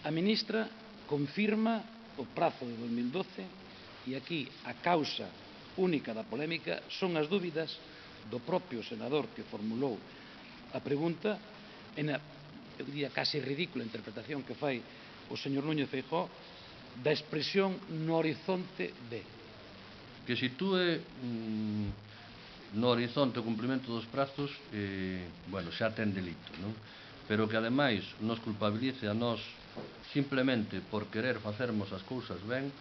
A ministra confirma o prazo de 2012 e aquí a causa única da polémica son as dúbidas do propio senador que formulou a pregunta e na, eu diría, case ridícula interpretación que fai o señor Núñez Feijóo da expresión no horizonte de. Que sitúe no horizonte o cumprimento dos prazos, bueno, xa ten delito, non? Pero que ademais nos culpabilice a nós simplemente por querer facermos as cousas ben,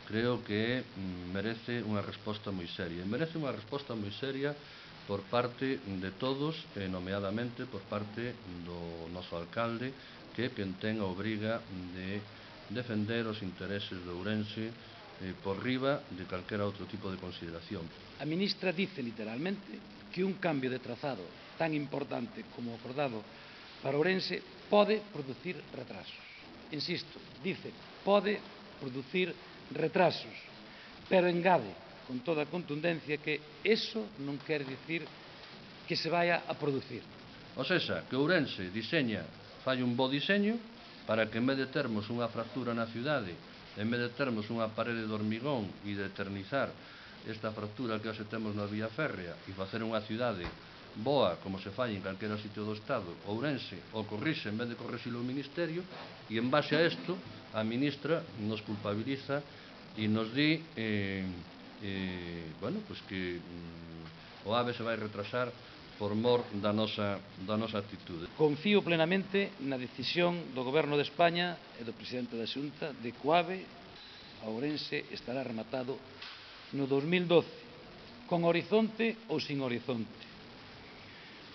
creo que merece unha resposta moi seria. E merece unha resposta moi seria por parte de todos, e nomeadamente por parte do noso alcalde, que é quen ten a obriga de defender os intereses de Ourense por riba de calquera outro tipo de consideración. A ministra dice literalmente que un cambio de trazado tan importante como o acordado para Ourense pode producir retrasos. Insisto, dice, pode producir retrasos, pero engade con toda a contundencia que eso non quere dicir que se vaya a producir. O sexa, que Ourense fai un bo diseño para que en vez de termos unha fractura na cidade, en vez de termos unha parede de hormigón e de eternizar esta fractura que hoxe temos na vía férrea e facer unha cidade boa, como se fai en calquera sitio do Estado, Ourense o corrixe en vez de corrixilo o Ministerio, e en base a isto a ministra nos culpabiliza e nos di bueno, pues que o AVE se vai retrasar por mor da nosa actitude. Confío plenamente na decisión do Goberno de España e do Presidente da Xunta de que o AVE a Ourense estará rematado no 2012, con horizonte ou sin horizonte.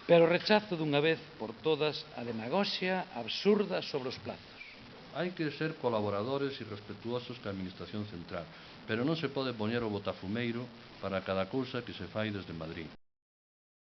Pero rechazo dunha vez por todas a demagoxia absurda sobre os plazos. Hai que ser colaboradores e respetuosos ca Administración Central, pero non se pode poñer o botafumeiro para cada cousa que se fai desde Madrid.